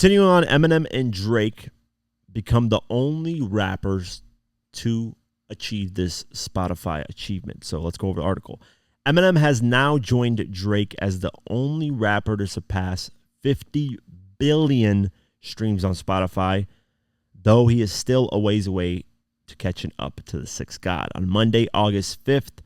Continuing on, Eminem and Drake become the only rappers to achieve this Spotify achievement. So let's go over the article. Eminem has now joined Drake as the only rapper to surpass 50 billion streams on Spotify, though he is still a ways away to catching up to the sixth god. On Monday, August 5th,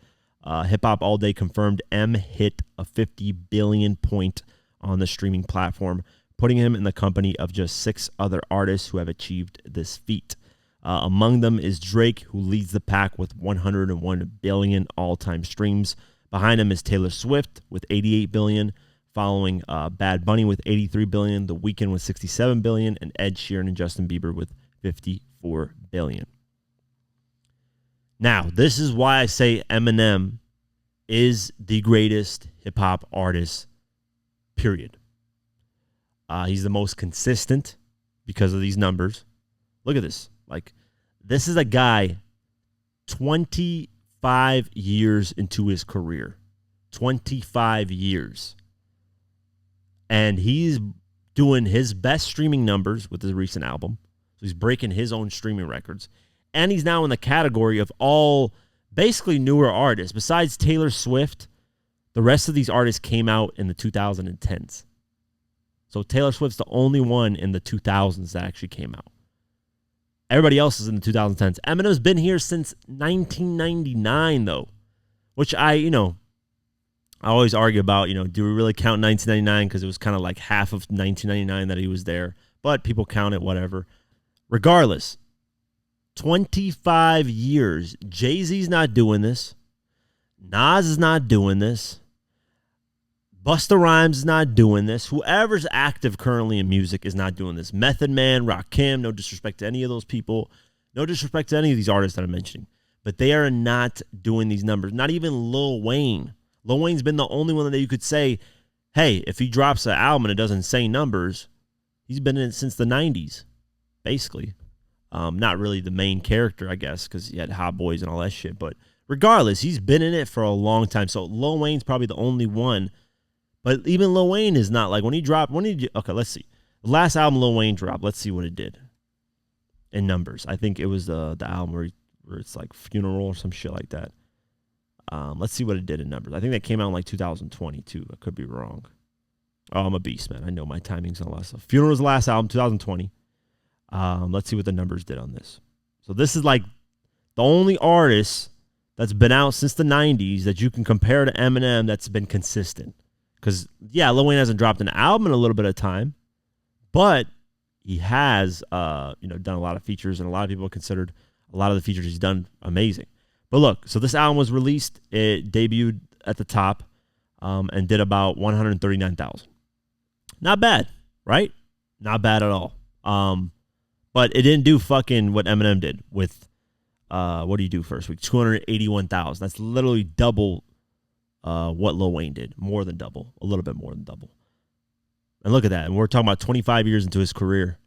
Hip Hop All Day confirmed M hit a 50 billion point on the streaming platform, putting him in the company of just 6 other artists who have achieved this feat. Among them is Drake, who leads the pack with 101 billion all-time streams. Behind him is Taylor Swift with 88 billion, following Bad Bunny with 83 billion, The Weeknd with 67 billion, and Ed Sheeran and Justin Bieber with 54 billion. Now, this is why I say Eminem is the greatest hip-hop artist, period. He's the most consistent because of these numbers. Look at this. Like, this is a guy 25 years into his career. 25 years. And he's doing his best streaming numbers with his recent album. So he's breaking his own streaming records. And he's now in the category of all basically newer artists. Besides Taylor Swift, the rest of these artists came out in the 2010s. So Taylor Swift's the only one in the 2000s that actually came out. Everybody else is in the 2010s. Eminem's been here since 1999, though, which I always argue about, do we really count 1999? Because it was kind of like half of 1999 that he was there. But people count it, whatever. Regardless, 25 years. Jay-Z's not doing this. Nas is not doing this. Busta Rhymes is not doing this. Whoever's active currently in music is not doing this. Method Man, Rakim, no disrespect to any of those people. No disrespect to any of these artists that I'm mentioning. But they are not doing these numbers. Not even Lil Wayne. Lil Wayne's been the only one that you could say, hey, if he drops an album and it doesn't say numbers, he's been in it since the 90s, basically. Not really the main character, I guess, because he had Hot Boys and all that shit. But regardless, he's been in it for a long time. So Lil Wayne's probably the only one. But even Lil Wayne is not like okay, let's see. The last album Lil Wayne dropped, let's see what it did in numbers. I think it was the album where it's like Funeral or some shit like that. Let's see what it did in numbers. I think that came out in like 2022. I could be wrong. Oh, I'm a beast, man. I know my timing's on a lot of stuff. Funeral was the last album, 2020. Let's see what the numbers did on this. So this is like the only artist that's been out since the 90s that you can compare to Eminem that's been consistent. Because, yeah, Lil Wayne hasn't dropped an album in a little bit of time, but he has, done a lot of features, and a lot of people considered a lot of the features he's done amazing. But look, so this album was released. It debuted at the top and did about 139,000. Not bad, right? Not bad at all. But it didn't do fucking what Eminem did with, what do you do first week? 281,000. That's literally double what Lil Wayne did. More than double. A little bit more than double. And look at that. And we're talking about 25 years into his career.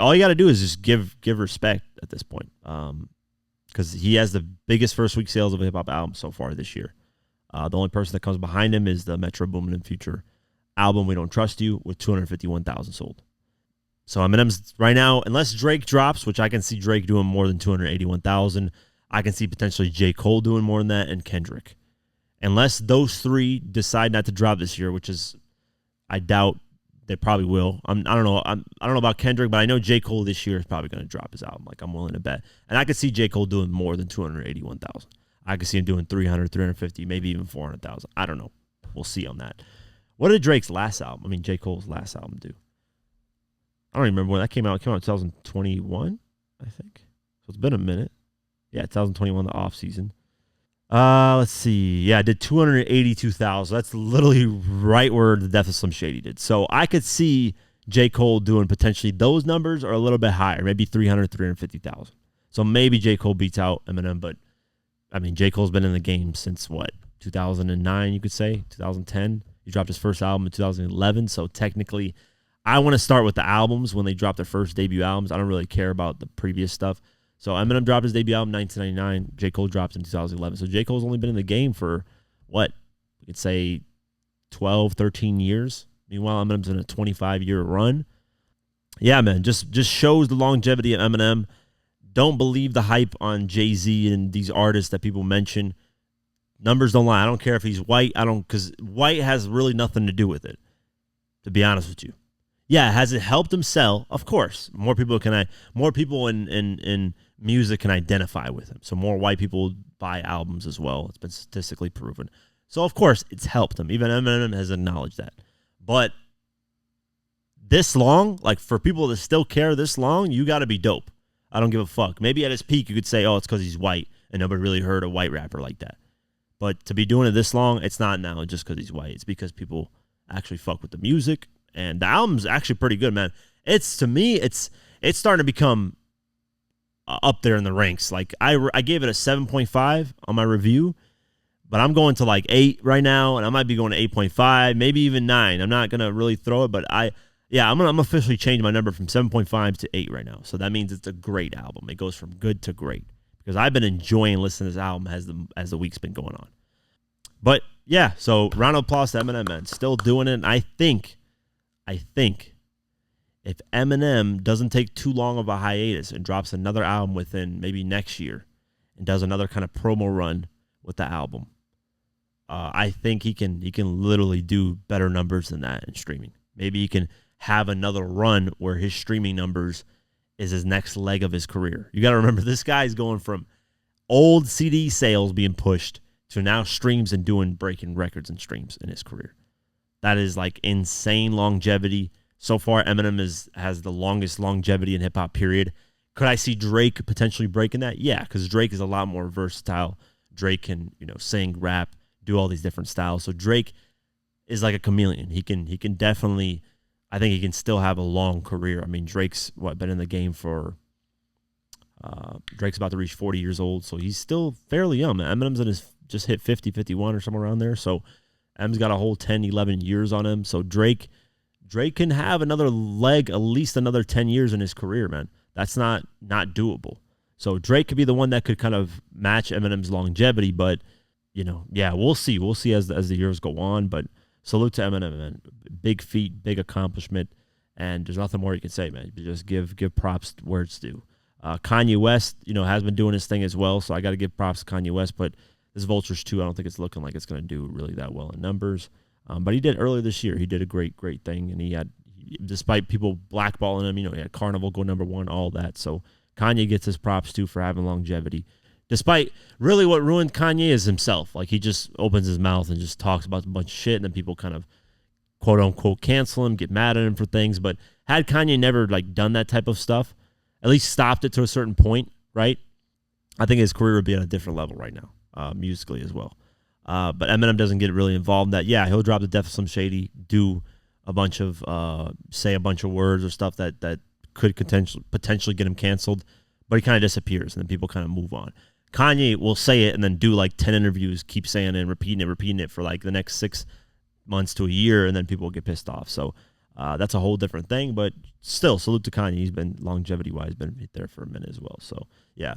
All you got to do is just give respect at this point. Because he has the biggest first week sales of a hip-hop album so far this year. The only person that comes behind him is the Metro Boomin and Future album, We Don't Trust You, with 251,000 sold. So Eminem's right now, unless Drake drops, which I can see Drake doing more than 281,000, I can see potentially J. Cole doing more than that, and Kendrick. Unless those three decide not to drop this year, which is, I doubt they probably will. I don't know about Kendrick, but I know J. Cole this year is probably going to drop his album. Like, I'm willing to bet. And I could see J. Cole doing more than 281,000. I could see him doing 300, 350, maybe even 400,000. I don't know. We'll see on that. What did Drake's last album, J. Cole's last album do? I don't even remember when that came out. It came out in 2021, I think. So it's been a minute. Yeah, 2021, the off season. Let's see. Yeah, I did 282,000. That's literally right where the Death of Slim Shady did. So I could see J. Cole doing potentially those numbers or a little bit higher, maybe 300, 350,000. So maybe J. Cole beats out Eminem, but J. Cole's been in the game since what, 2009, you could say, 2010. He dropped his first album in 2011. So technically, I want to start with the albums when they drop their first debut albums. I don't really care about the previous stuff. So Eminem dropped his debut album in 1999. J. Cole dropped in 2011. So J. Cole's only been in the game for, what, we could say 12, 13 years. Meanwhile, Eminem's in a 25-year run. Yeah, man, just shows the longevity of Eminem. Don't believe the hype on Jay-Z and these artists that people mention. Numbers don't lie. I don't care if he's white. I don't, because white has really nothing to do with it, to be honest with you. Yeah, has it helped him sell? Of course. More people in music can identify with him. So more white people buy albums as well. It's been statistically proven. So of course it's helped him. Even Eminem has acknowledged that. But this long, like for people that still care this long, you got to be dope. I don't give a fuck. Maybe at his peak you could say, "Oh, it's cuz he's white," and nobody really heard a white rapper like that. But to be doing it this long, it's not now just because he's white. It's because people actually fuck with the music, and the album's actually pretty good, man. It's to me, it's starting to become up there in the ranks. Like I gave it a 7.5 on my review, but I'm going to like 8 right now, and I might be going to 8.5, maybe even 9. I'm not gonna really throw it, but I'm officially changing my number from 7.5 to 8 right now. So that means it's a great album. It goes from good to great because I've been enjoying listening to this album as the week's been going on. But yeah, so round of applause to Eminem, man. Still doing it. And I think if Eminem doesn't take too long of a hiatus and drops another album within maybe next year and does another kind of promo run with the album, I think he can literally do better numbers than that in streaming. Maybe he can have another run where his streaming numbers is his next leg of his career. You got to remember, this guy's going from old CD sales being pushed to now streams and breaking records and streams in his career. That is like insane longevity. So far, Eminem has the longest longevity in hip hop, period. Could I see Drake potentially breaking that? Yeah, because Drake is a lot more versatile. Drake can, sing, rap, do all these different styles. So Drake is like a chameleon. He can definitely, I think he can still have a long career. I mean, Drake's been in the game for Drake's about to reach 40 years old, so he's still fairly young. Eminem's just hit 50, 51 or somewhere around there. So M's got a whole 10, 11 years on him. So Drake can have another leg, at least another 10 years in his career, man. That's not doable. So Drake could be the one that could kind of match Eminem's longevity, but we'll see. We'll see as the years go on. But salute to Eminem, man. Big feat, big accomplishment, and there's nothing more you can say, man. You just give props where it's due. Kanye West, has been doing his thing as well, so I got to give props to Kanye West. But this Vultures 2, I don't think it's looking like it's going to do really that well in numbers. But he did earlier this year. He did a great thing, and he had, despite people blackballing him, he had Carnival go #1, all that. So Kanye gets his props too for having longevity. Despite really what ruined Kanye is himself. Like, he just opens his mouth and just talks about a bunch of shit, and then people kind of quote unquote cancel him, get mad at him for things. But had Kanye never done that type of stuff, at least stopped it to a certain point, right? I think his career would be at a different level right now, musically as well. But Eminem doesn't get really involved in that. Yeah, he'll drop the Def Slim Shady, do a bunch of, say a bunch of words or stuff that could potentially get him canceled, but he kind of disappears, and then people kind of move on. Kanye will say it and then do 10 interviews, keep saying it and repeating it for the next 6 months to a year, and then people will get pissed off. So that's a whole different thing, but still, salute to Kanye. He's been, longevity-wise, been there for a minute as well. So, yeah.